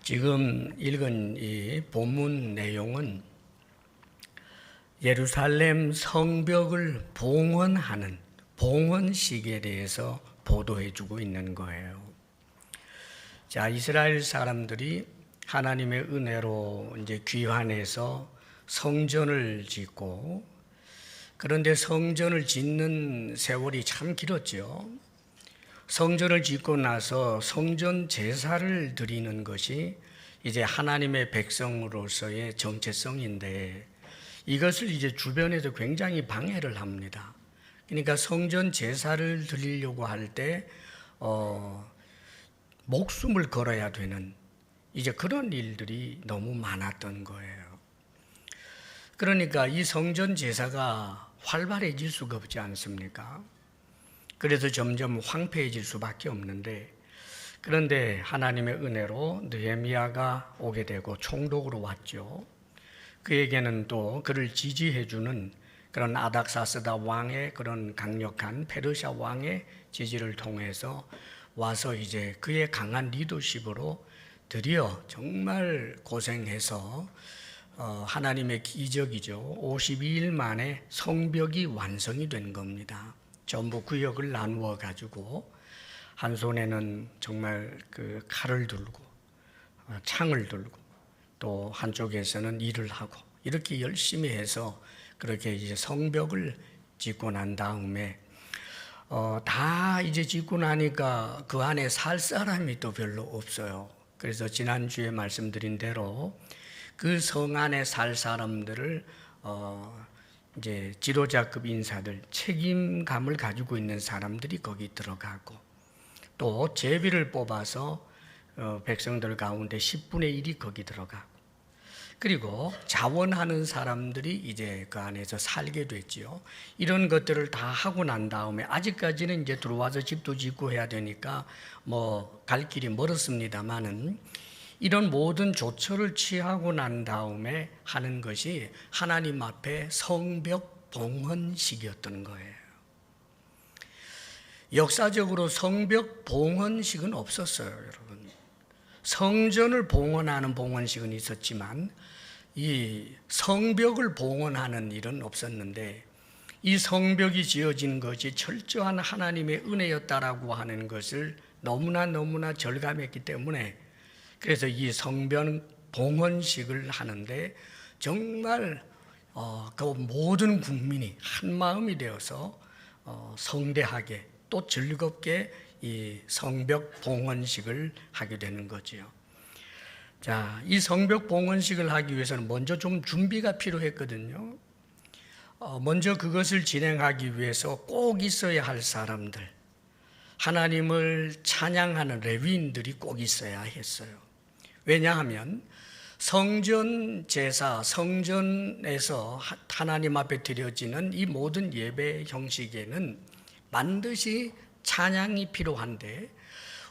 지금 읽은 이 본문 내용은 예루살렘 성벽을 봉헌하는 봉헌식에 대해서 보도해주고 있는 거예요. 자, 이스라엘 사람들이 하나님의 은혜로 이제 귀환해서 성전을 짓고, 그런데 성전을 짓는 세월이 참 길었죠. 성전을 짓고 나서 성전 제사를 드리는 것이 이제 하나님의 백성으로서의 정체성인데, 이것을 이제 주변에서 굉장히 방해를 합니다. 그러니까 성전 제사를 드리려고 할 때 목숨을 걸어야 되는 이제 그런 일들이 너무 많았던 거예요. 그러니까 이 성전 제사가 활발해질 수가 없지 않습니까? 그래서 점점 황폐해질 수밖에 없는데, 그런데 하나님의 은혜로 느헤미야가 오게 되고 총독으로 왔죠. 그에게는 또 그를 지지해주는 그런 아닥사스다 왕의 그런 강력한 페르시아 왕의 지지를 통해서 와서 이제 그의 강한 리더십으로 드디어 정말 고생해서 하나님의 기적이죠. 52일 만에 성벽이 완성이 된 겁니다. 전부 구역을 나누어 가지고 한 손에는 정말 그 칼을 들고 창을 들고 또 한쪽에서는 일을 하고 이렇게 열심히 해서 그렇게 이제 성벽을 짓고 난 다음에 다 이제 짓고 나니까 그 안에 살 사람이 또 별로 없어요. 그래서 지난주에 말씀드린 대로 그 성 안에 살 사람들을 이제 지도자급 인사들, 책임감을 가지고 있는 사람들이 거기 들어가고, 또 제비를 뽑아서 백성들 가운데 10분의 1이 거기 들어가고, 그리고 자원하는 사람들이 이제 그 안에서 살게 됐지요. 이런 것들을 다 하고 난 다음에, 아직까지는 이제 들어와서 집도 짓고 해야 되니까 뭐 갈 길이 멀었습니다만은, 이런 모든 조처를 취하고 난 다음에 하는 것이 하나님 앞에 성벽 봉헌식이었던 거예요. 역사적으로 성벽 봉헌식은 없었어요, 여러분. 성전을 봉헌하는 봉헌식은 있었지만 이 성벽을 봉헌하는 일은 없었는데, 이 성벽이 지어진 것이 철저한 하나님의 은혜였다라고 하는 것을 너무나 절감했기 때문에, 그래서 이 성벽 봉헌식을 하는데 정말 그 모든 국민이 한 마음이 되어서 성대하게 또 즐겁게 이 성벽 봉헌식을 하게 되는 거지요. 자, 이 성벽 봉헌식을 하기 위해서는 먼저 좀 준비가 필요했거든요. 먼저 그것을 진행하기 위해서 꼭 있어야 할 사람들, 하나님을 찬양하는 레위인들이 꼭 있어야 했어요. 왜냐하면 성전 제사, 성전에서 하나님 앞에 드려지는 이 모든 예배 형식에는 반드시 찬양이 필요한데,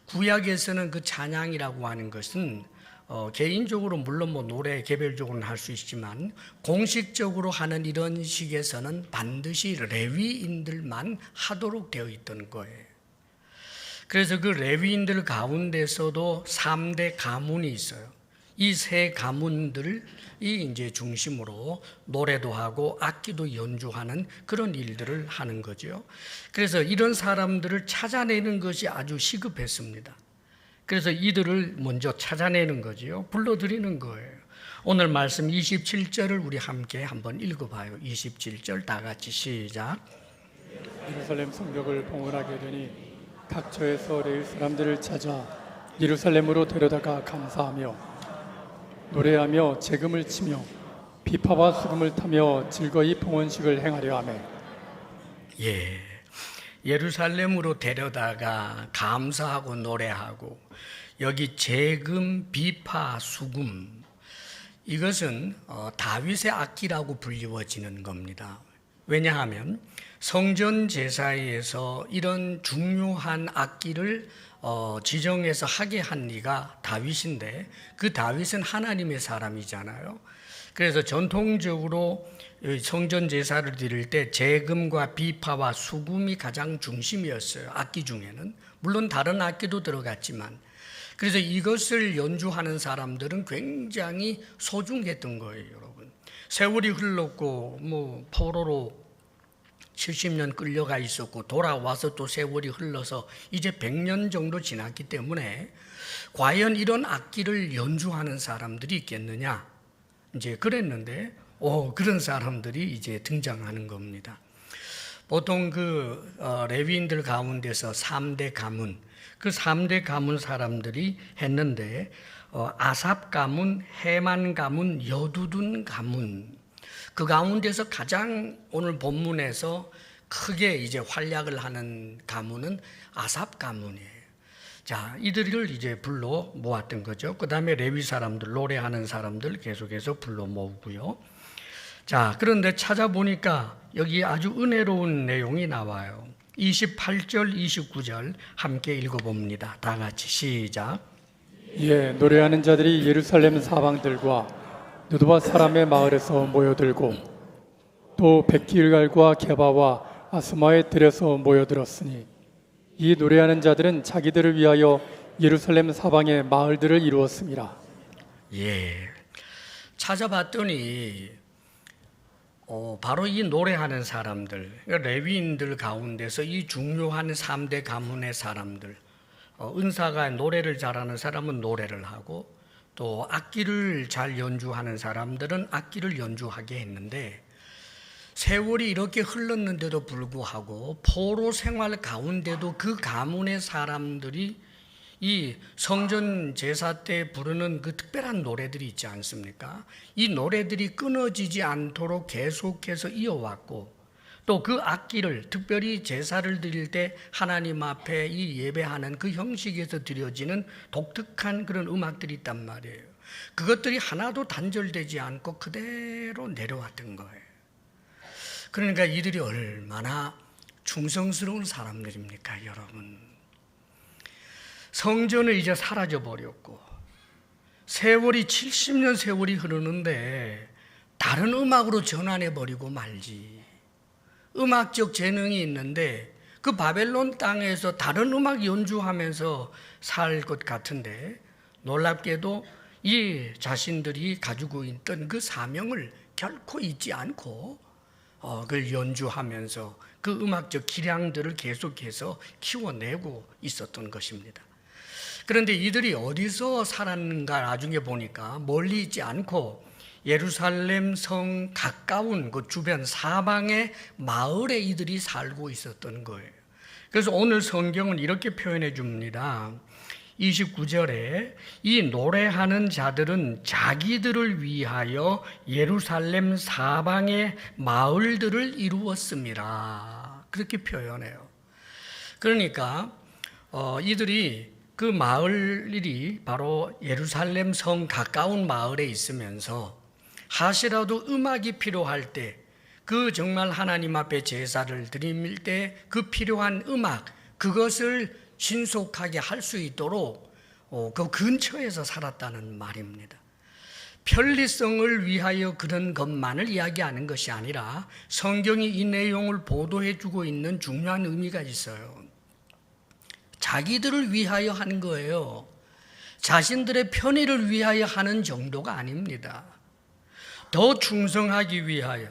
구약에서는 그 찬양이라고 하는 것은 개인적으로 물론 뭐 노래 개별적으로는 할 수 있지만 공식적으로 하는 이런 식에서는 반드시 레위인들만 하도록 되어 있던 거예요. 그래서 그 레위인들 가운데서도 3대 가문이 있어요. 이 세 가문들이 이제 중심으로 노래도 하고 악기도 연주하는 그런 일들을 하는 거죠. 그래서 이런 사람들을 찾아내는 것이 아주 시급했습니다. 그래서 이들을 먼저 찾아내는 거죠. 불러들이는 거예요. 오늘 말씀 27절을 우리 함께 한번 읽어봐요. 27절 다 같이 시작. 예루살렘 성벽을 봉헌하게 되니 각처에서 레위 사람들을 찾아 예루살렘으로 데려다가 감사하며 노래하며 재금을 치며 비파와 수금을 타며 즐거이 봉헌식을 행하려 하매. 예, 예루살렘으로 데려다가 감사하고 노래하고, 여기 재금, 비파, 수금, 이것은 다윗의 악기라고 불리워지는 겁니다. 왜냐하면 성전 제사에서 이런 중요한 악기를 지정해서 하게 한 이가 다윗인데, 그 다윗은 하나님의 사람이잖아요. 그래서 전통적으로 성전 제사를 드릴 때 재금과 비파와 수금이 가장 중심이었어요. 악기 중에는 물론 다른 악기도 들어갔지만, 그래서 이것을 연주하는 사람들은 굉장히 소중했던 거예요, 여러분. 세월이 흘렀고 포로로 70년 끌려가 있었고 돌아와서 또 세월이 흘러서 이제 100년 정도 지났기 때문에 과연 이런 악기를 연주하는 사람들이 있겠느냐? 이제 그랬는데 그런 사람들이 이제 등장하는 겁니다. 보통 레위인들 가운데서 3대 가문, 그 3대 가문 사람들이 했는데 아삽 가문, 헤만 가문, 여두둔 가문, 그 가운데서 가장 오늘 본문에서 크게 이제 활약을 하는 가문은 아삽 가문이에요. 자, 이들을 이제 불러 모았던 거죠. 그 다음에 레위 사람들, 노래하는 사람들 계속해서 불러 모으고요. 자, 그런데 찾아보니까 여기 아주 은혜로운 내용이 나와요. 28절, 29절 함께 읽어봅니다. 다 같이 시작. 예, 노래하는 자들이 예루살렘 사방들과 느도바 사람의 마을에서 모여들고 또 백길갈과 게바와 아스마의 들에서 모여들었으니 이 노래하는 자들은 자기들을 위하여 예루살렘 사방의 마을들을 이루었습니다. 예, 찾아봤더니 바로 이 노래하는 사람들, 그러니까 레위인들 가운데서 이 중요한 3대 가문의 사람들, 은사가 노래를 잘하는 사람은 노래를 하고 또 악기를 잘 연주하는 사람들은 악기를 연주하게 했는데, 세월이 이렇게 흘렀는데도 불구하고 포로 생활 가운데도 그 가문의 사람들이 이 성전 제사 때 부르는 그 특별한 노래들이 있지 않습니까? 이 노래들이 끊어지지 않도록 계속해서 이어왔고, 또 그 악기를 특별히 제사를 드릴 때 하나님 앞에 이 예배하는 그 형식에서 드려지는 독특한 그런 음악들이 있단 말이에요. 그것들이 하나도 단절되지 않고 그대로 내려왔던 거예요. 그러니까 이들이 얼마나 충성스러운 사람들입니까, 여러분? 성전은 이제 사라져버렸고 세월이 70년 세월이 흐르는데 다른 음악으로 전환해버리고 말지. 음악적 재능이 있는데 그 바벨론 땅에서 다른 음악 연주하면서 살 것 같은데, 놀랍게도 이 자신들이 가지고 있던 그 사명을 결코 잊지 않고 그걸 연주하면서 그 음악적 기량들을 계속해서 키워내고 있었던 것입니다. 그런데 이들이 어디서 살았는가 나중에 보니까 멀리 있지 않고 예루살렘 성 가까운 그 주변 사방의 마을에 이들이 살고 있었던 거예요. 그래서 오늘 성경은 이렇게 표현해 줍니다. 29절에 이 노래하는 자들은 자기들을 위하여 예루살렘 사방의 마을들을 이루었습니다. 그렇게 표현해요. 그러니까 이들이 그 마을이 바로 예루살렘 성 가까운 마을에 있으면서 하시라도 음악이 필요할 때, 그 정말 하나님 앞에 제사를 드릴 때 그 필요한 음악, 그것을 신속하게 할 수 있도록 그 근처에서 살았다는 말입니다. 편리성을 위하여 그런 것만을 이야기하는 것이 아니라 성경이 이 내용을 보도해 주고 있는 중요한 의미가 있어요. 자기들을 위하여 하는 거예요. 자신들의 편의를 위하여 하는 정도가 아닙니다. 더 충성하기 위하여,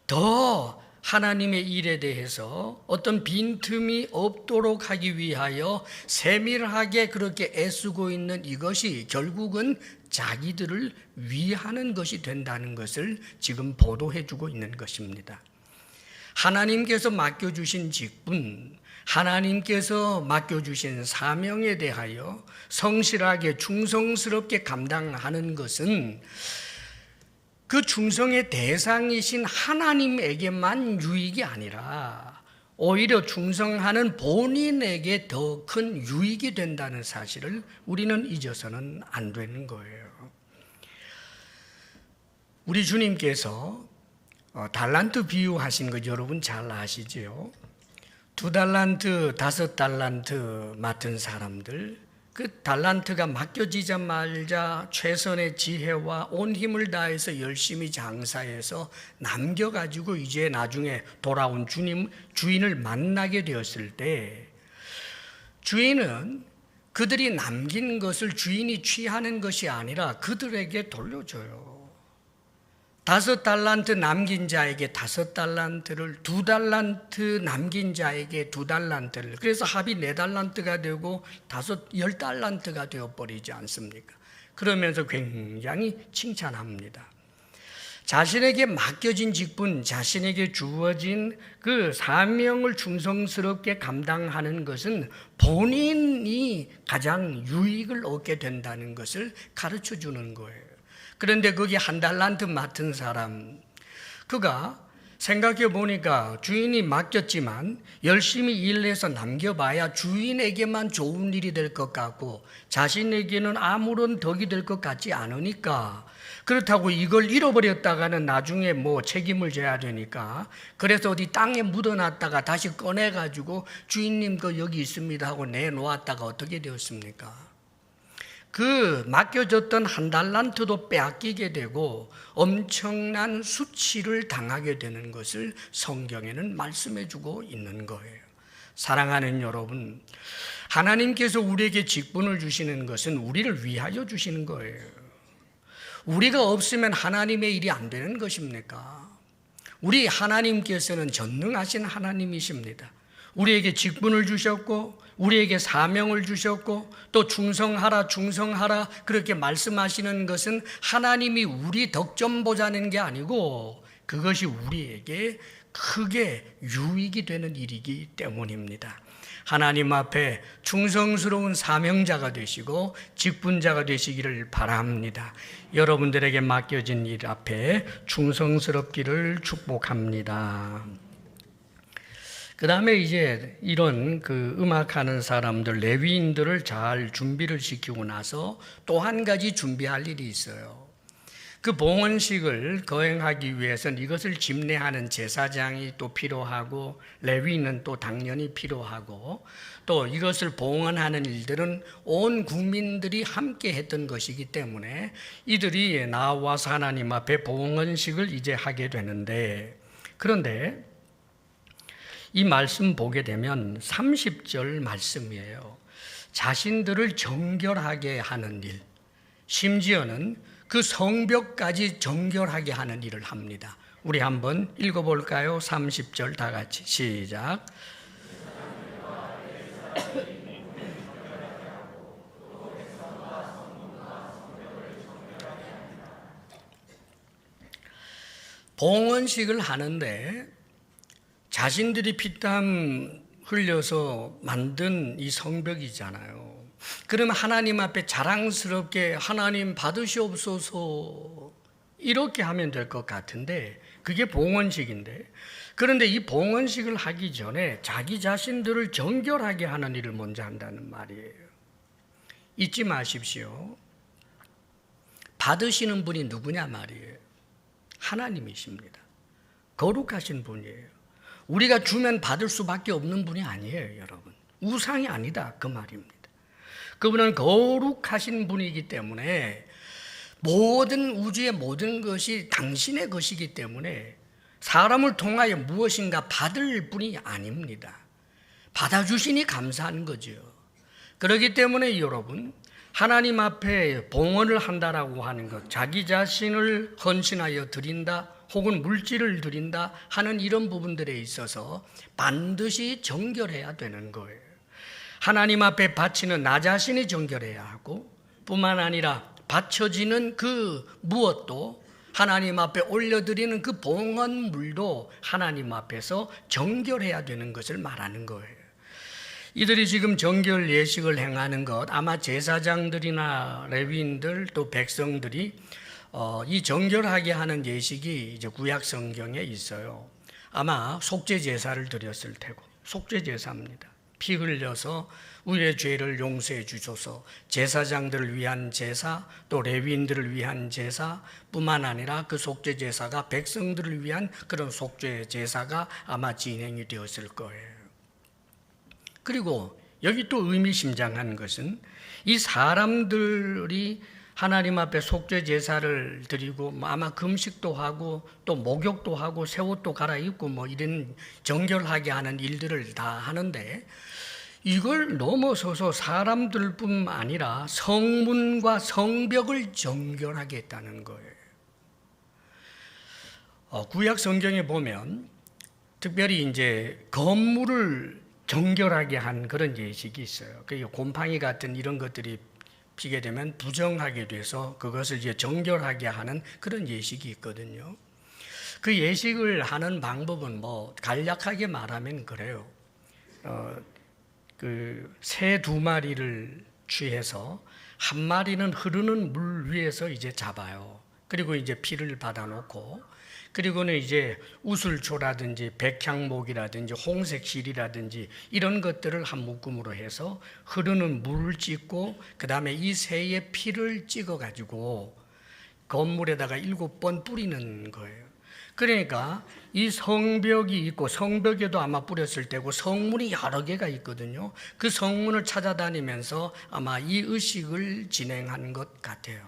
더 하나님의 일에 대해서 어떤 빈틈이 없도록 하기 위하여 세밀하게 그렇게 애쓰고 있는 이것이 결국은 자기들을 위하는 것이 된다는 것을 지금 보도해 주고 있는 것입니다. 하나님께서 맡겨주신 직분, 하나님께서 맡겨주신 사명에 대하여 성실하게 충성스럽게 감당하는 것은 그 충성의 대상이신 하나님에게만 유익이 아니라 오히려 충성하는 본인에게 더 큰 유익이 된다는 사실을 우리는 잊어서는 안 되는 거예요. 우리 주님께서 달란트 비유하신 거 여러분 잘 아시죠? 2달란트, 5달란트 맡은 사람들, 그 달란트가 맡겨지자마자 최선의 지혜와 온 힘을 다해서 열심히 장사해서 남겨가지고 이제 나중에 돌아온 주인을 만나게 되었을 때, 주인은 그들이 남긴 것을 주인이 취하는 것이 아니라 그들에게 돌려줘요. 5달란트 남긴 자에게 5달란트를, 2달란트 남긴 자에게 2달란트를. 그래서 합이 4달란트가 되고 10달란트가 되어버리지 않습니까? 그러면서 굉장히 칭찬합니다. 자신에게 맡겨진 직분, 자신에게 주어진 그 사명을 충성스럽게 감당하는 것은 본인이 가장 유익을 얻게 된다는 것을 가르쳐 주는 거예요. 그런데 거기 1달란트 맡은 사람, 그가 생각해 보니까 주인이 맡겼지만 열심히 일해서 남겨봐야 주인에게만 좋은 일이 될 것 같고 자신에게는 아무런 덕이 될 것 같지 않으니까, 그렇다고 이걸 잃어버렸다가는 나중에 뭐 책임을 져야 되니까, 그래서 어디 땅에 묻어놨다가 다시 꺼내가지고 주인님 그 여기 있습니다 하고 내놓았다가 어떻게 되었습니까? 그 맡겨졌던 1달란트도 빼앗기게 되고 엄청난 수치를 당하게 되는 것을 성경에는 말씀해 주고 있는 거예요. 사랑하는 여러분, 하나님께서 우리에게 직분을 주시는 것은 우리를 위하여 주시는 거예요. 우리가 없으면 하나님의 일이 안 되는 것입니까? 우리 하나님께서는 전능하신 하나님이십니다. 우리에게 직분을 주셨고 우리에게 사명을 주셨고 또 충성하라 그렇게 말씀하시는 것은 하나님이 우리 덕점 보자는 게 아니고 그것이 우리에게 크게 유익이 되는 일이기 때문입니다. 하나님 앞에 충성스러운 사명자가 되시고 직분자가 되시기를 바랍니다. 여러분들에게 맡겨진 일 앞에 충성스럽기를 축복합니다. 그 다음에 이제 이런 그 음악하는 사람들, 레위인들을 잘 준비를 시키고 나서 또 한 가지 준비할 일이 있어요. 그 봉헌식을 거행하기 위해서는 이것을 집례하는 제사장이 또 필요하고 레위인은 또 당연히 필요하고 또 이것을 봉헌하는 일들은 온 국민들이 함께 했던 것이기 때문에 이들이 나와서 하나님 앞에 봉헌식을 이제 하게 되는데, 그런데 이 말씀 보게 되면 30절 말씀이에요. 자신들을 정결하게 하는 일, 심지어는 그 성벽까지 정결하게 하는 일을 합니다. 우리 한번 읽어볼까요? 30절 다 같이 시작. 봉헌식을 하는데 자신들이 피땀 흘려서 만든 이 성벽이잖아요. 그러면 하나님 앞에 자랑스럽게 하나님 받으시옵소서 이렇게 하면 될 것 같은데 그게 봉헌식인데, 그런데 이 봉헌식을 하기 전에 자기 자신들을 정결하게 하는 일을 먼저 한다는 말이에요. 잊지 마십시오. 받으시는 분이 누구냐 말이에요. 하나님이십니다. 거룩하신 분이에요. 우리가 주면 받을 수밖에 없는 분이 아니에요, 여러분. 우상이 아니다, 그 말입니다. 그분은 거룩하신 분이기 때문에 모든 우주의 모든 것이 당신의 것이기 때문에 사람을 통하여 무엇인가 받을 분이 아닙니다. 받아주시니 감사한 거죠. 그렇기 때문에 여러분, 하나님 앞에 봉헌을 한다라고 하는 것, 자기 자신을 헌신하여 드린다 혹은 물질을 드린다 하는 이런 부분들에 있어서 반드시 정결해야 되는 거예요. 하나님 앞에 바치는 나 자신이 정결해야 하고 뿐만 아니라 바쳐지는 그 무엇도 하나님 앞에 올려드리는 그 봉헌물도 하나님 앞에서 정결해야 되는 것을 말하는 거예요. 이들이 지금 정결 예식을 행하는 것, 아마 제사장들이나 레위인들 또 백성들이 이 정결하게 하는 예식이 이제 구약 성경에 있어요. 아마 속죄 제사를 드렸을 테고, 속죄 제사입니다. 피 흘려서 우리의 죄를 용서해 주소서. 제사장들을 위한 제사, 또 레위인들을 위한 제사 뿐만 아니라 그 속죄 제사가 백성들을 위한 그런 속죄 제사가 아마 진행이 되었을 거예요. 그리고 여기 또 의미심장한 것은 이 사람들이 하나님 앞에 속죄 제사를 드리고 아마 금식도 하고 또 목욕도 하고 새 옷도 갈아입고 뭐 이런 정결하게 하는 일들을 다 하는데, 이걸 넘어서서 사람들뿐만 아니라 성문과 성벽을 정결하게 했다는 거예요. 구약 성경에 보면 특별히 이제 건물을 정결하게 한 그런 예식이 있어요. 그 곰팡이 같은 이런 것들이 피게 되면 부정하게 돼서 그것을 이제 정결하게 하는 그런 예식이 있거든요. 그 예식을 하는 방법은 뭐 간략하게 말하면 그래요. 그 새 2마리를 취해서 한 마리는 흐르는 물 위에서 이제 잡아요. 그리고 이제 피를 받아놓고, 그리고는 이제 우슬초라든지 백향목이라든지 홍색실이라든지 이런 것들을 한 묶음으로 해서 흐르는 물을 찍고, 그 다음에 이 새의 피를 찍어가지고 건물에다가 7번 뿌리는 거예요. 그러니까 이 성벽이 있고, 성벽에도 아마 뿌렸을 때고 성문이 여러 개가 있거든요. 그 성문을 찾아다니면서 아마 이 의식을 진행한 것 같아요.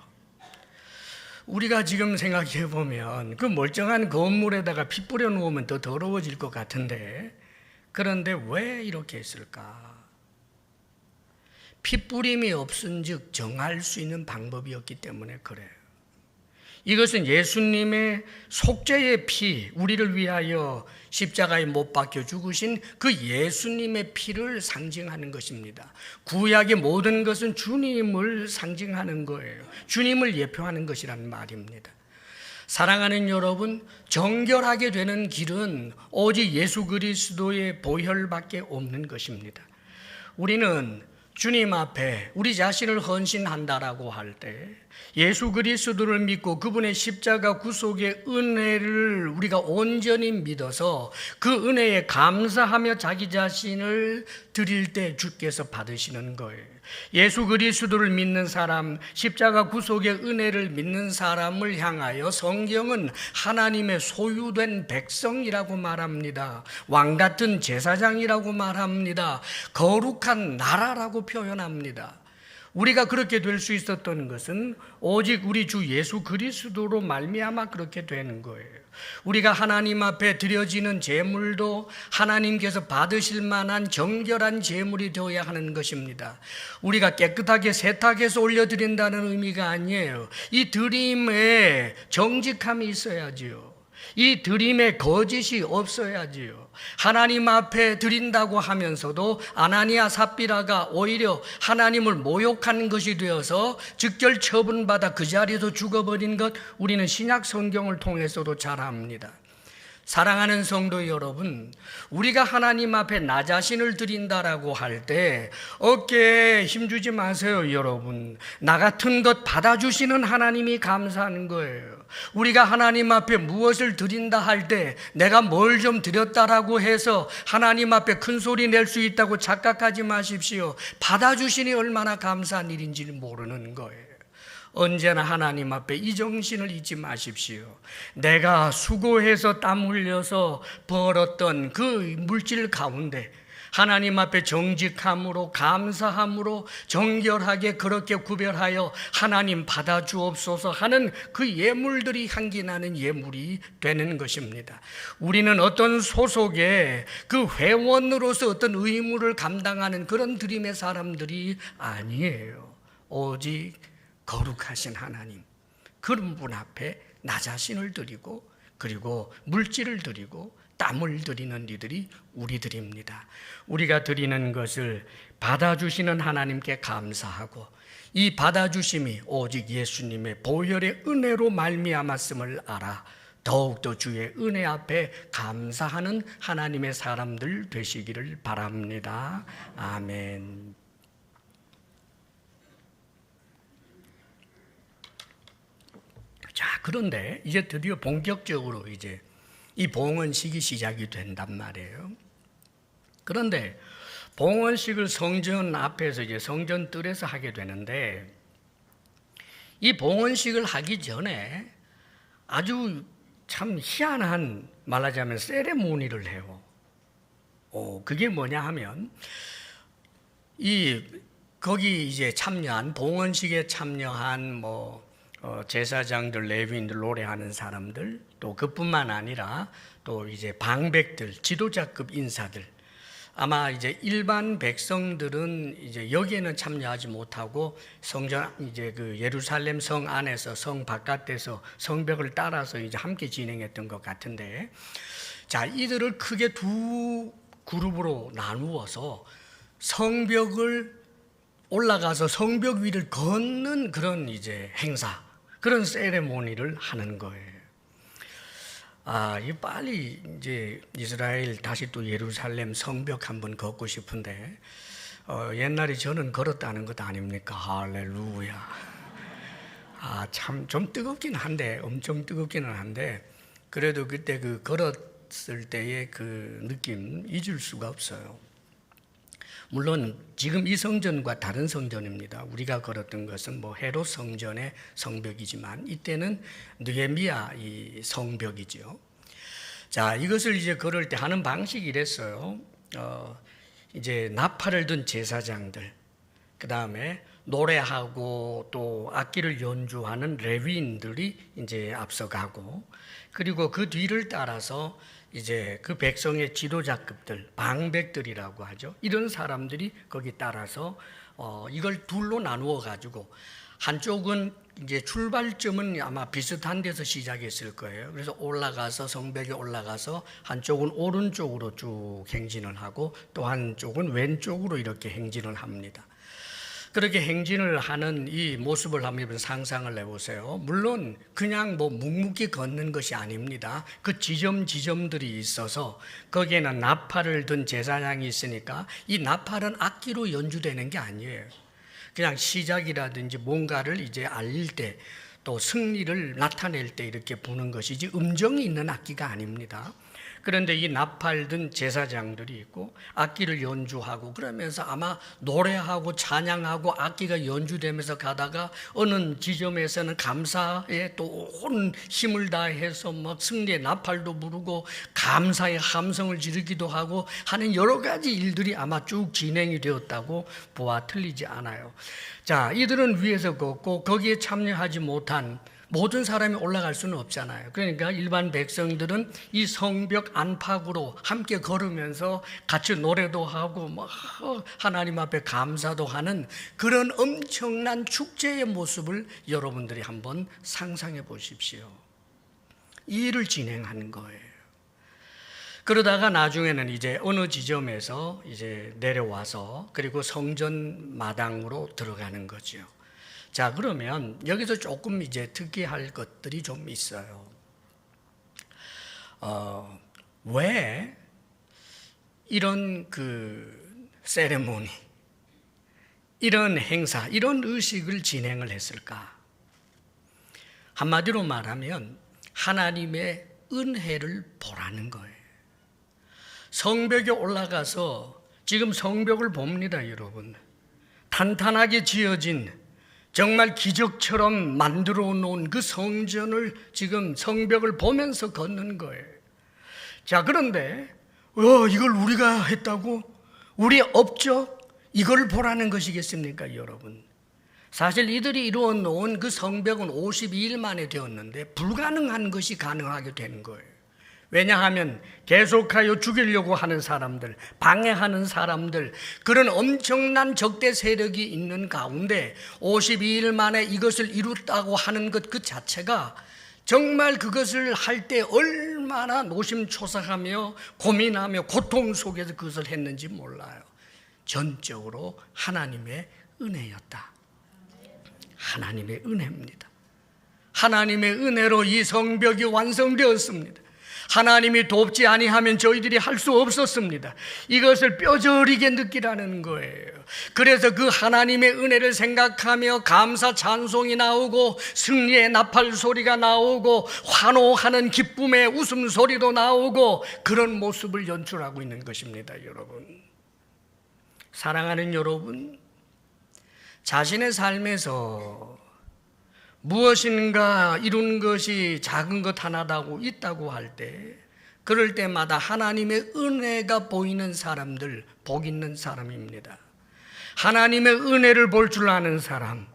우리가 지금 생각해 보면 그 멀쩡한 건물에다가 피 뿌려 놓으면 더 더러워질 것 같은데, 그런데 왜 이렇게 했을까? 피 뿌림이 없은즉 정할 수 있는 방법이 없기 때문에 그래요. 이것은 예수님의 속죄의 피, 우리를 위하여 십자가에 못 박혀 죽으신 그 예수님의 피를 상징하는 것입니다. 구약의 모든 것은 주님을 상징하는 거예요. 주님을 예표하는 것이란 말입니다. 사랑하는 여러분, 정결하게 되는 길은 오직 예수 그리스도의 보혈밖에 없는 것입니다. 우리는 주님 앞에 우리 자신을 헌신한다라고 할 때 예수 그리스도를 믿고 그분의 십자가 구속의 은혜를 우리가 온전히 믿어서 그 은혜에 감사하며 자기 자신을 드릴 때 주께서 받으시는 거예요. 예수 그리스도를 믿는 사람, 십자가 구속의 은혜를 믿는 사람을 향하여 성경은 하나님의 소유된 백성이라고 말합니다. 왕 같은 제사장이라고 말합니다. 거룩한 나라라고 표현합니다. 우리가 그렇게 될 수 있었던 것은 오직 우리 주 예수 그리스도로 말미암아 그렇게 되는 거예요. 우리가 하나님 앞에 드려지는 제물도 하나님께서 받으실 만한 정결한 제물이 되어야 하는 것입니다. 우리가 깨끗하게 세탁해서 올려드린다는 의미가 아니에요. 이 드림에 정직함이 있어야지요. 이 드림에 거짓이 없어야지요. 하나님 앞에 드린다고 하면서도 아나니아 삽비라가 오히려 하나님을 모욕하는 것이 되어서 즉결 처분받아 그 자리에서 죽어버린 것, 우리는 신약 성경을 통해서도 잘 압니다. 사랑하는 성도 여러분, 우리가 하나님 앞에 나 자신을 드린다라고 할 때 어깨에 힘주지 마세요. 여러분, 나 같은 것 받아주시는 하나님이 감사하는 거예요. 우리가 하나님 앞에 무엇을 드린다 할 때 내가 뭘 좀 드렸다라고 해서 하나님 앞에 큰 소리 낼 수 있다고 착각하지 마십시오. 받아주시니 얼마나 감사한 일인지 모르는 거예요. 언제나 하나님 앞에 이 정신을 잊지 마십시오. 내가 수고해서 땀 흘려서 벌었던 그 물질 가운데 하나님 앞에 정직함으로 감사함으로 정결하게 그렇게 구별하여 하나님 받아주옵소서 하는 그 예물들이 향기나는 예물이 되는 것입니다. 우리는 어떤 소속의 그 회원으로서 어떤 의무를 감당하는 그런 드림의 사람들이 아니에요. 오직 거룩하신 하나님, 그런 분 앞에 나 자신을 드리고 그리고 물질을 드리고 땀을 드리는 이들이 우리들입니다. 우리가 드리는 것을 받아주시는 하나님께 감사하고 이 받아주심이 오직 예수님의 보혈의 은혜로 말미암았음을 알아 더욱더 주의 은혜 앞에 감사하는 하나님의 사람들 되시기를 바랍니다. 아멘. 자, 그런데 이제 드디어 본격적으로 이제 이 봉헌식이 시작이 된단 말이에요. 그런데 봉헌식을 성전 앞에서 이제 성전 뜰에서 하게 되는데 이 봉헌식을 하기 전에 아주 참 희한한, 말하자면 세레모니를 해요. 그게 뭐냐 하면 거기 이제 참여한 봉헌식에 참여한 제사장들, 레위인들, 노래하는 사람들, 또 그뿐만 아니라 또 이제 방백들, 지도자급 인사들, 아마 이제 일반 백성들은 이제 여기에는 참여하지 못하고 성전 이제 그 예루살렘 성 안에서 성 바깥에서 성벽을 따라서 이제 함께 진행했던 것 같은데, 자, 이들을 크게 두 그룹으로 나누어서 성벽을 올라가서 성벽 위를 걷는 그런 이제 행사, 그런 세레모니를 하는 거예요. 이 빨리 이제 이스라엘 다시 또 예루살렘 성벽 한번 걷고 싶은데, 옛날에 저는 걸었다는 것 아닙니까? 할렐루야. 참 좀 뜨겁긴 한데, 엄청 뜨겁기는 한데, 그래도 그때 그 걸었을 때의 그 느낌 잊을 수가 없어요. 물론 지금 이 성전과 다른 성전입니다. 우리가 걸었던 것은 뭐 헤롯 성전의 성벽이지만 이때는 느헤미야 이 성벽이죠. 자, 이것을 이제 걸을 때 하는 방식이 이랬어요. 이제 나팔을 든 제사장들, 그 다음에 노래하고 또 악기를 연주하는 레위인들이 이제 앞서가고, 그리고 그 뒤를 따라서 이제 그 백성의 지도자급들, 방백들이라고 하죠. 이런 사람들이 거기 따라서 이걸 둘로 나누어 가지고, 한쪽은 이제 출발점은 아마 비슷한 데서 시작했을 거예요. 그래서 올라가서 성벽에 올라가서 한쪽은 오른쪽으로 쭉 행진을 하고 또 한쪽은 왼쪽으로 이렇게 행진을 합니다. 그렇게 행진을 하는 이 모습을 한번 상상을 해보세요. 물론 그냥 뭐 묵묵히 걷는 것이 아닙니다. 그 지점들이 있어서 거기에는 나팔을 든 제사장이 있으니까 이 나팔은 악기로 연주되는 게 아니에요. 그냥 시작이라든지 뭔가를 이제 알릴 때 또 승리를 나타낼 때 이렇게 부는 것이지 음정이 있는 악기가 아닙니다. 그런데 이 나팔 든 제사장들이 있고 악기를 연주하고 그러면서 아마 노래하고 찬양하고 악기가 연주되면서 가다가 어느 지점에서는 감사에 또 온 힘을 다해서 막 승리의 나팔도 부르고 감사의 함성을 지르기도 하고 하는 여러 가지 일들이 아마 쭉 진행이 되었다고 보아 틀리지 않아요. 자, 이들은 위에서 걷고 거기에 참여하지 못한 모든 사람이 올라갈 수는 없잖아요. 그러니까 일반 백성들은 이 성벽 안팎으로 함께 걸으면서 같이 노래도 하고 막 하나님 앞에 감사도 하는 그런 엄청난 축제의 모습을 여러분들이 한번 상상해 보십시오. 이 일을 진행하는 거예요. 그러다가 나중에는 이제 어느 지점에서 이제 내려와서 그리고 성전 마당으로 들어가는 거죠. 자, 그러면 여기서 조금 이제 특이할 것들이 좀 있어요. 왜 이런 그 세레모니, 이런 행사, 이런 의식을 진행을 했을까? 한마디로 말하면 하나님의 은혜를 보라는 거예요. 성벽에 올라가서 지금 성벽을 봅니다, 여러분. 탄탄하게 지어진 정말 기적처럼 만들어 놓은 그 성전을 지금 성벽을 보면서 걷는 거예요. 자, 그런데 이걸 우리가 했다고? 우리 업적? 이걸 보라는 것이겠습니까, 여러분? 사실 이들이 이루어 놓은 그 성벽은 52일 만에 되었는데 불가능한 것이 가능하게 되는 거예요. 왜냐하면 계속하여 죽이려고 하는 사람들, 방해하는 사람들, 그런 엄청난 적대 세력이 있는 가운데 52일 만에 이것을 이뤘다고 하는 것 그 자체가 정말 그것을 할 때 얼마나 노심초사하며 고민하며 고통 속에서 그것을 했는지 몰라요. 전적으로 하나님의 은혜였다. 하나님의 은혜입니다. 하나님의 은혜로 이 성벽이 완성되었습니다. 하나님이 돕지 아니하면 저희들이 할 수 없었습니다. 이것을 뼈저리게 느끼라는 거예요. 그래서 그 하나님의 은혜를 생각하며 감사 찬송이 나오고 승리의 나팔 소리가 나오고 환호하는 기쁨의 웃음소리도 나오고 그런 모습을 연출하고 있는 것입니다, 여러분. 사랑하는 여러분, 자신의 삶에서 무엇인가 이룬 것이 작은 것 하나다고 있다고 할 때, 그럴 때마다 하나님의 은혜가 보이는 사람들, 복 있는 사람입니다. 하나님의 은혜를 볼 줄 아는 사람,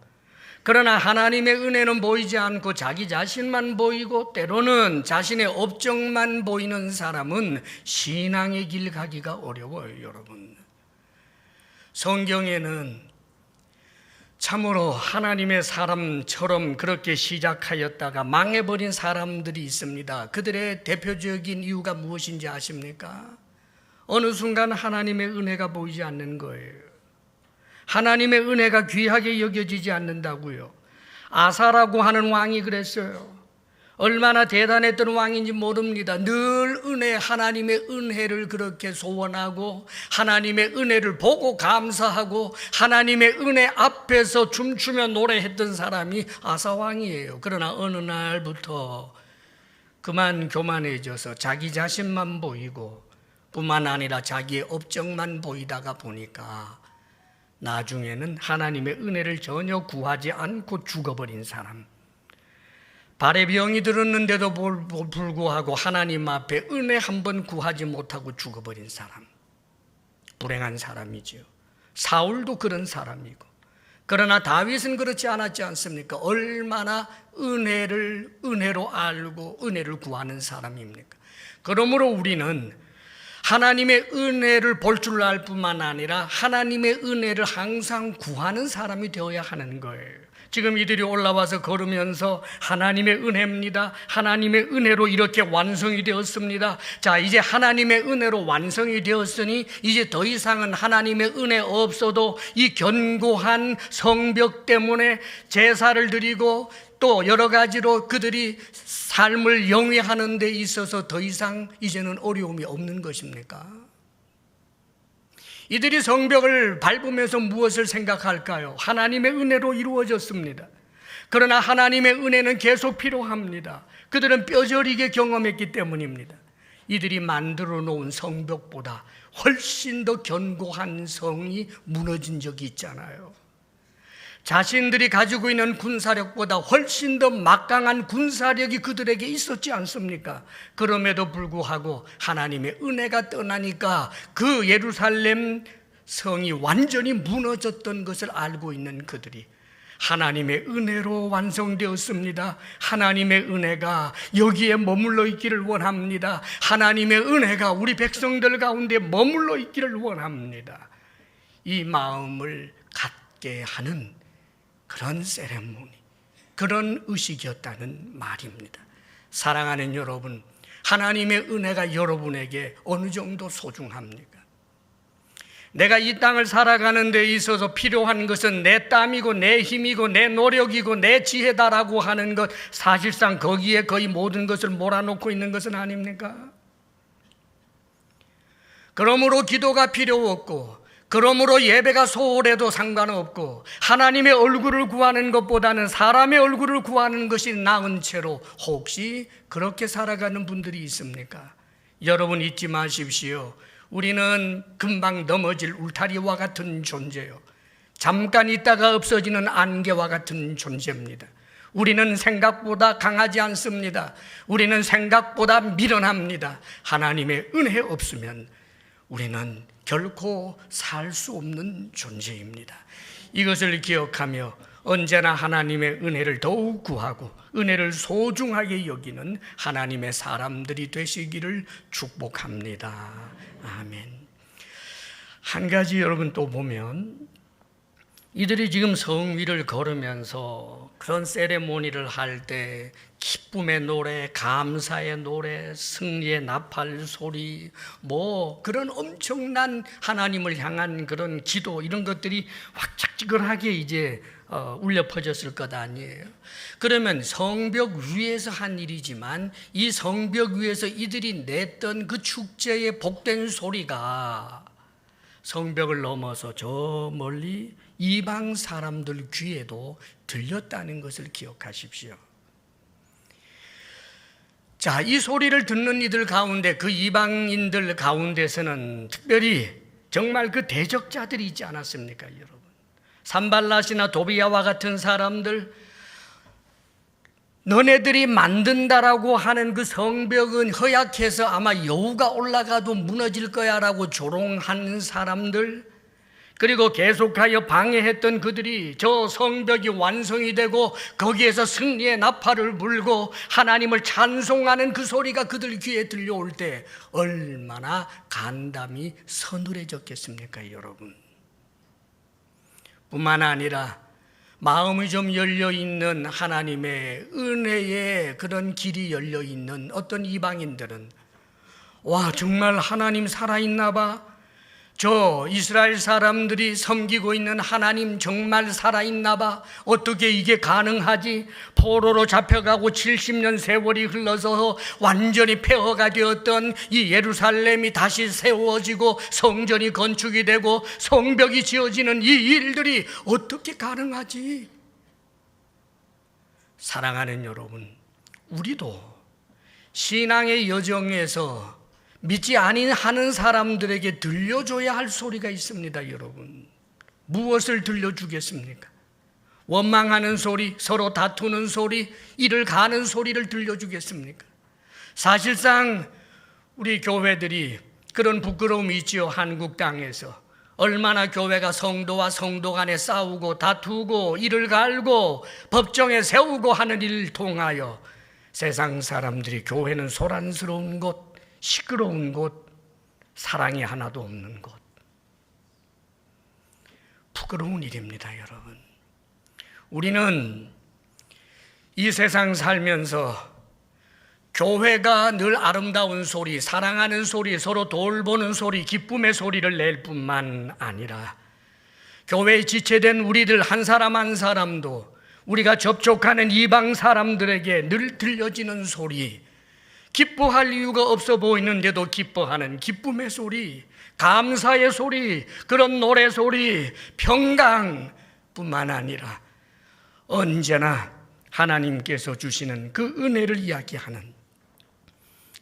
그러나 하나님의 은혜는 보이지 않고 자기 자신만 보이고 때로는 자신의 업적만 보이는 사람은 신앙의 길 가기가 어려워요, 여러분. 성경에는 참으로 하나님의 사람처럼 그렇게 시작하였다가 망해버린 사람들이 있습니다. 그들의 대표적인 이유가 무엇인지 아십니까? 어느 순간 하나님의 은혜가 보이지 않는 거예요. 하나님의 은혜가 귀하게 여겨지지 않는다고요. 아사라고 하는 왕이 그랬어요. 얼마나 대단했던 왕인지 모릅니다. 늘 하나님의 은혜를 그렇게 소원하고 하나님의 은혜를 보고 감사하고 하나님의 은혜 앞에서 춤추며 노래했던 사람이 아사 왕이에요. 그러나 어느 날부터 그만 교만해져서 자기 자신만 보이고 뿐만 아니라 자기의 업적만 보이다가 보니까 나중에는 하나님의 은혜를 전혀 구하지 않고 죽어버린 사람, 발에 병이 들었는데도 불구하고 하나님 앞에 은혜 한 번 구하지 못하고 죽어버린 사람, 불행한 사람이죠. 사울도 그런 사람이고, 그러나 다윗은 그렇지 않았지 않습니까? 얼마나 은혜로 알고 은혜를 구하는 사람입니까? 그러므로 우리는 하나님의 은혜를 볼 줄 알 뿐만 아니라 하나님의 은혜를 항상 구하는 사람이 되어야 하는 거예요. 지금 이들이 올라와서 걸으면서 하나님의 은혜입니다. 하나님의 은혜로 이렇게 완성이 되었습니다. 자, 이제 하나님의 은혜로 완성이 되었으니 이제 더 이상은 하나님의 은혜 없어도 이 견고한 성벽 때문에 제사를 드리고 또 여러 가지로 그들이 삶을 영위하는 데 있어서 더 이상 이제는 어려움이 없는 것입니까? 이들이 성벽을 밟으면서 무엇을 생각할까요? 하나님의 은혜로 이루어졌습니다. 그러나 하나님의 은혜는 계속 필요합니다. 그들은 뼈저리게 경험했기 때문입니다. 이들이 만들어 놓은 성벽보다 훨씬 더 견고한 성이 무너진 적이 있잖아요. 자신들이 가지고 있는 군사력보다 훨씬 더 막강한 군사력이 그들에게 있었지 않습니까? 그럼에도 불구하고 하나님의 은혜가 떠나니까 그 예루살렘 성이 완전히 무너졌던 것을 알고 있는 그들이 하나님의 은혜로 완성되었습니다. 하나님의 은혜가 여기에 머물러 있기를 원합니다. 하나님의 은혜가 우리 백성들 가운데 머물러 있기를 원합니다. 이 마음을 갖게 하는 그런 세레모니, 그런 의식이었다는 말입니다. 사랑하는 여러분, 하나님의 은혜가 여러분에게 어느 정도 소중합니까? 내가 이 땅을 살아가는 데 있어서 필요한 것은 내 땀이고 내 힘이고 내 노력이고 내 지혜다라고 하는 것, 사실상 거기에 거의 모든 것을 몰아놓고 있는 것은 아닙니까? 그러므로 기도가 필요 없고, 그러므로 예배가 소홀해도 상관없고, 하나님의 얼굴을 구하는 것보다는 사람의 얼굴을 구하는 것이 나은 채로 혹시 그렇게 살아가는 분들이 있습니까? 여러분 잊지 마십시오. 우리는 금방 넘어질 울타리와 같은 존재요, 잠깐 있다가 없어지는 안개와 같은 존재입니다. 우리는 생각보다 강하지 않습니다. 우리는 생각보다 미련합니다. 하나님의 은혜 없으면 우리는 결코 살 수 없는 존재입니다. 이것을 기억하며 언제나 하나님의 은혜를 더욱 구하고 은혜를 소중하게 여기는 하나님의 사람들이 되시기를 축복합니다. 아멘. 한 가지 여러분 또 보면, 이들이 지금 성 위를 걸으면서 그런 세레모니를 할 때 기쁨의 노래, 감사의 노래, 승리의 나팔 소리, 그런 엄청난 하나님을 향한 그런 기도, 이런 것들이 확짝지근하게 이제 울려 퍼졌을 것 아니에요. 그러면 성벽 위에서 한 일이지만 이 성벽 위에서 이들이 냈던 그 축제의 복된 소리가 성벽을 넘어서 저 멀리 이방 사람들 귀에도 들렸다는 것을 기억하십시오. 자, 이 소리를 듣는 이들 가운데, 그 이방인들 가운데서는 특별히 정말 그 대적자들이 있지 않았습니까, 여러분? 산발랏이나 도비야와 같은 사람들, 너네들이 만든다라고 하는 그 성벽은 허약해서 아마 여우가 올라가도 무너질 거야 라고 조롱하는 사람들, 그리고 계속하여 방해했던 그들이 저 성벽이 완성이 되고 거기에서 승리의 나팔을 불고 하나님을 찬송하는 그 소리가 그들 귀에 들려올 때 얼마나 간담이 서늘해졌겠습니까, 여러분? 뿐만 아니라 마음이 좀 열려있는 하나님의 은혜의 그런 길이 열려있는 어떤 이방인들은 와, 정말 하나님 살아있나 봐. 저 이스라엘 사람들이 섬기고 있는 하나님 정말 살아있나 봐. 어떻게 이게 가능하지? 포로로 잡혀가고 70년 세월이 흘러서 완전히 폐허가 되었던 이 예루살렘이 다시 세워지고 성전이 건축이 되고 성벽이 지어지는 이 일들이 어떻게 가능하지? 사랑하는 여러분, 우리도 신앙의 여정에서 믿지 아니하는 사람들에게 들려줘야 할 소리가 있습니다, 여러분. 무엇을 들려주겠습니까? 원망하는 소리, 서로 다투는 소리, 이를 가는 소리를 들려주겠습니까? 사실상 우리 교회들이 그런 부끄러움이 있지요. 한국 땅에서 얼마나 교회가 성도와 성도 간에 싸우고 다투고 이를 갈고 법정에 세우고 하는 일을 통하여 세상 사람들이 교회는 소란스러운 곳, 시끄러운 곳, 사랑이 하나도 없는 곳. 부끄러운 일입니다, 여러분. 우리는 이 세상 살면서 교회가 늘 아름다운 소리, 사랑하는 소리, 서로 돌보는 소리, 기쁨의 소리를 낼 뿐만 아니라 교회에 지체된 우리들 한 사람 한 사람도 우리가 접촉하는 이방 사람들에게 늘 들려지는 소리, 기뻐할 이유가 없어 보이는데도 기뻐하는 기쁨의 소리, 감사의 소리, 그런 노래 소리, 평강뿐만 아니라 언제나 하나님께서 주시는 그 은혜를 이야기하는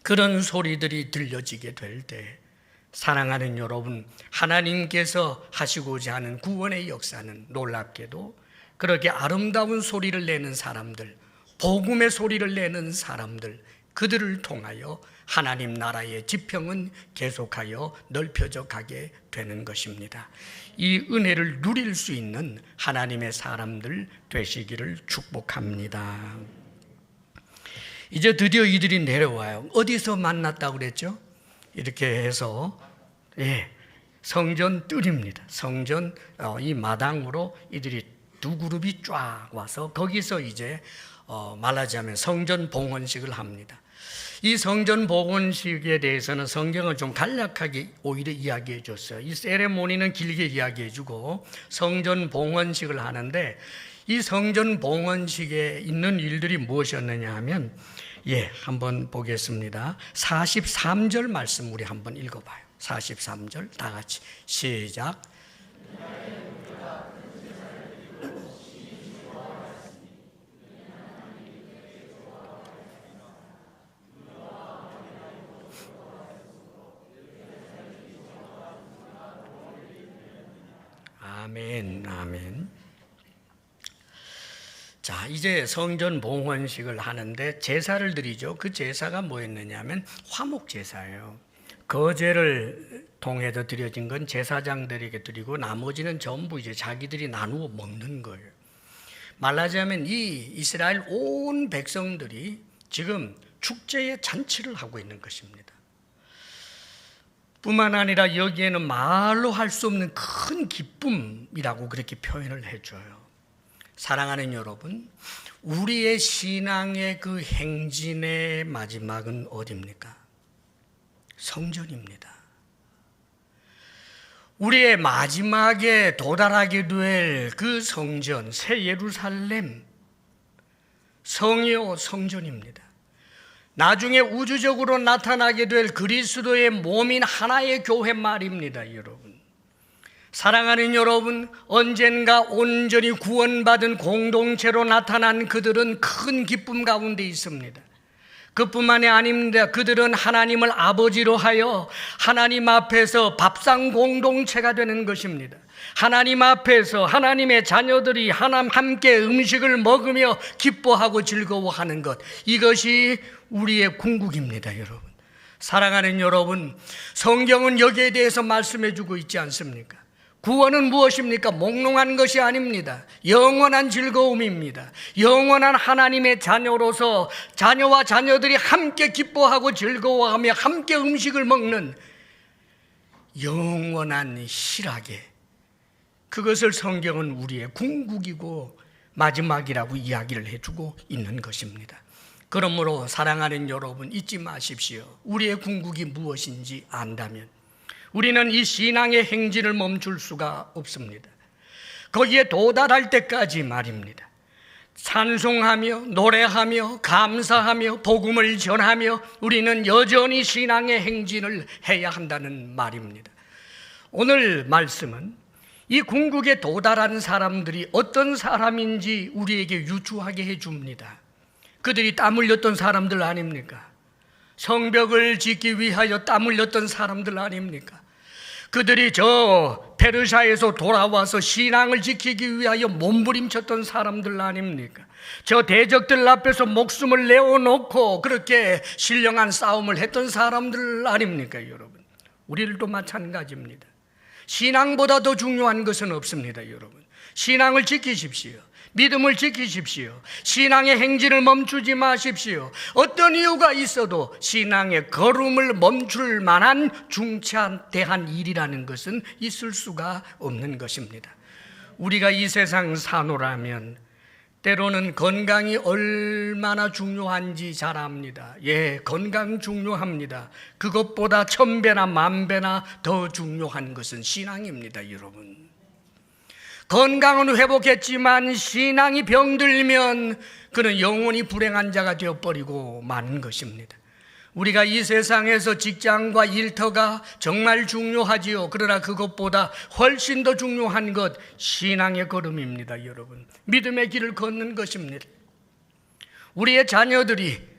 그런 소리들이 들려지게 될 때 사랑하는 여러분, 하나님께서 하시고자 하는 구원의 역사는 놀랍게도 그렇게 아름다운 소리를 내는 사람들, 복음의 소리를 내는 사람들, 그들을 통하여 하나님 나라의 지평은 계속하여 넓혀져 가게 되는 것입니다. 이 은혜를 누릴 수 있는 하나님의 사람들 되시기를 축복합니다. 이제 드디어 이들이 내려와요. 어디서 만났다고 그랬죠? 이렇게 해서 성전 뜰입니다. 성전 이 마당으로 이들이 두 그룹이 쫙 와서 거기서 이제 말하자면 성전 봉헌식을 합니다. 이 성전 봉헌식에 대해서는 성경을 좀 간략하게 오히려 이야기해 줬어요. 이 세레모니는 길게 이야기해 주고 성전 봉헌식을 하는데 이 성전 봉헌식에 있는 일들이 무엇이었느냐 하면 한번 보겠습니다. 43절 말씀 우리 한번 읽어봐요. 43절 다 같이 시작. 아멘, 아멘. 자, 이제 성전 봉헌식을 하는데 제사를 드리죠. 그 제사가 뭐였느냐 하면 화목 제사예요. 거제를 통해서 드려진 건 제사장들에게 드리고 나머지는 전부 이제 자기들이 나누어 먹는 거예요. 말하자면 이 이스라엘 온 백성들이 지금 축제의 잔치를 하고 있는 것입니다. 뿐만 아니라 여기에는 말로 할 수 없는 큰 기쁨이라고 그렇게 표현을 해줘요. 사랑하는 여러분, 우리의 신앙의 그 행진의 마지막은 어디입니까? 성전입니다. 우리의 마지막에 도달하게 될 그 성전, 새 예루살렘, 성이요 성전입니다. 나중에 우주적으로 나타나게 될 그리스도의 몸인 하나의 교회 말입니다, 여러분. 사랑하는 여러분, 언젠가 온전히 구원받은 공동체로 나타난 그들은 큰 기쁨 가운데 있습니다. 그뿐만이 아닙니다. 그들은 하나님을 아버지로 하여 하나님 앞에서 밥상 공동체가 되는 것입니다. 하나님 앞에서 하나님의 자녀들이 함께 음식을 먹으며 기뻐하고 즐거워하는 것, 이것이 우리의 궁극입니다, 여러분. 사랑하는 여러분, 성경은 여기에 대해서 말씀해 주고 있지 않습니까? 구원은 무엇입니까? 몽롱한 것이 아닙니다. 영원한 즐거움입니다. 영원한 하나님의 자녀로서 자녀와 자녀들이 함께 기뻐하고 즐거워하며 함께 음식을 먹는 영원한 희락에, 그것을 성경은 우리의 궁극이고 마지막이라고 이야기를 해주고 있는 것입니다. 그러므로 사랑하는 여러분, 잊지 마십시오. 우리의 궁극이 무엇인지 안다면 우리는 이 신앙의 행진을 멈출 수가 없습니다. 거기에 도달할 때까지 말입니다. 찬송하며 노래하며 감사하며 복음을 전하며 우리는 여전히 신앙의 행진을 해야 한다는 말입니다. 오늘 말씀은 이 궁극에 도달하는 사람들이 어떤 사람인지 우리에게 유추하게 해줍니다. 그들이 땀 흘렸던 사람들 아닙니까? 성벽을 짓기 위하여 땀 흘렸던 사람들 아닙니까? 그들이 저 페르시아에서 돌아와서 신앙을 지키기 위하여 몸부림쳤던 사람들 아닙니까? 저 대적들 앞에서 목숨을 내어놓고 그렇게 신령한 싸움을 했던 사람들 아닙니까, 여러분? 우리들도 마찬가지입니다. 신앙보다 더 중요한 것은 없습니다, 여러분. 신앙을 지키십시오. 믿음을 지키십시오. 신앙의 행진을 멈추지 마십시오. 어떤 이유가 있어도 신앙의 걸음을 멈출 만한 중차대한 일이라는 것은 있을 수가 없는 것입니다. 우리가 이 세상 사노라면 때로는 건강이 얼마나 중요한지 잘 압니다. 예, 건강 중요합니다. 그것보다 1000배나 10,000배나 더 중요한 것은 신앙입니다, 여러분. 건강은 회복했지만 신앙이 병들면 그는 영원히 불행한 자가 되어버리고 마는 것입니다. 우리가 이 세상에서 직장과 일터가 정말 중요하지요. 그러나 그것보다 훨씬 더 중요한 것, 신앙의 걸음입니다, 여러분. 믿음의 길을 걷는 것입니다. 우리의 자녀들이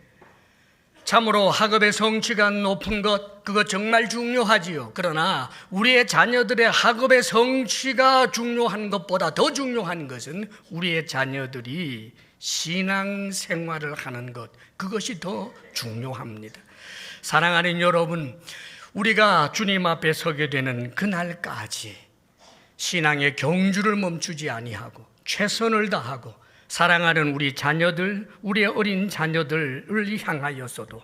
참으로 학업의 성취가 높은 것, 그거 정말 중요하지요. 그러나 우리의 자녀들의 학업의 성취가 중요한 것보다 더 중요한 것은 우리의 자녀들이 신앙생활을 하는 것, 그것이 더 중요합니다. 사랑하는 여러분, 우리가 주님 앞에 서게 되는 그날까지 신앙의 경주를 멈추지 아니하고 최선을 다하고 사랑하는 우리 자녀들, 우리의 어린 자녀들을 향하여서도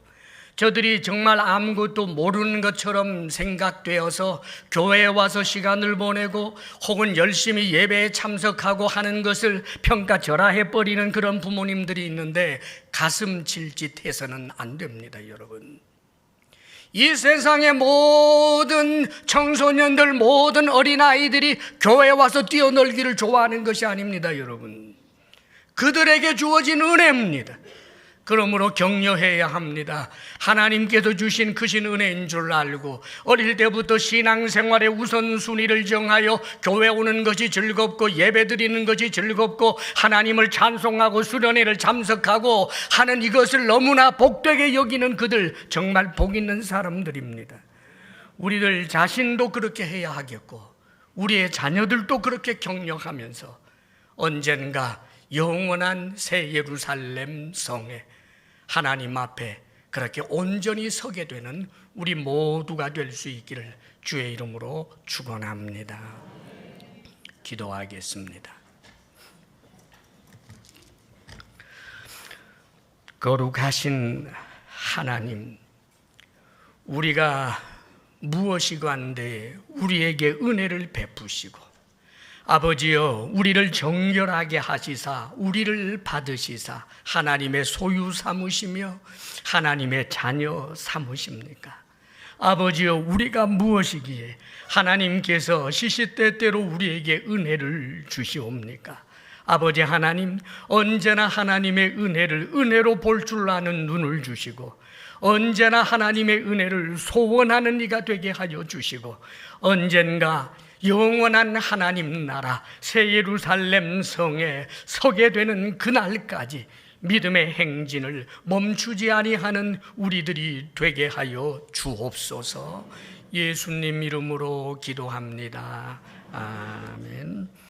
저들이 정말 아무것도 모르는 것처럼 생각되어서 교회에 와서 시간을 보내고 혹은 열심히 예배에 참석하고 하는 것을 평가절하해버리는 그런 부모님들이 있는데 가슴 질짓 해서는 안 됩니다, 여러분. 이 세상의 모든 청소년들, 모든 어린아이들이 교회에 와서 뛰어놀기를 좋아하는 것이 아닙니다, 여러분. 그들에게 주어진 은혜입니다. 그러므로 격려해야 합니다. 하나님께서 주신 크신 은혜인 줄 알고 어릴 때부터 신앙생활의 우선순위를 정하여 교회 오는 것이 즐겁고 예배 드리는 것이 즐겁고 하나님을 찬송하고 수련회를 참석하고 하는 이것을 너무나 복되게 여기는 그들, 정말 복 있는 사람들입니다. 우리들 자신도 그렇게 해야 하겠고 우리의 자녀들도 그렇게 격려하면서 언젠가 영원한 새 예루살렘 성에 하나님 앞에 그렇게 온전히 서게 되는 우리 모두가 될 수 있기를 주의 이름으로 축원합니다. 기도하겠습니다. 거룩하신 하나님, 우리가 무엇이건데 우리에게 은혜를 베푸시고 아버지여, 우리를 정결하게 하시사 우리를 받으시사 하나님의 소유 삼으시며 하나님의 자녀 삼으십니까? 아버지여, 우리가 무엇이기에 하나님께서 시시때때로 우리에게 은혜를 주시옵니까? 아버지 하나님, 언제나 하나님의 은혜를 은혜로 볼 줄 아는 눈을 주시고 언제나 하나님의 은혜를 소원하는 이가 되게 하여 주시고 언젠가 영원한 하나님 나라 새 예루살렘 성에 서게 되는 그날까지 믿음의 행진을 멈추지 아니하는 우리들이 되게 하여 주옵소서. 예수님 이름으로 기도합니다. 아멘.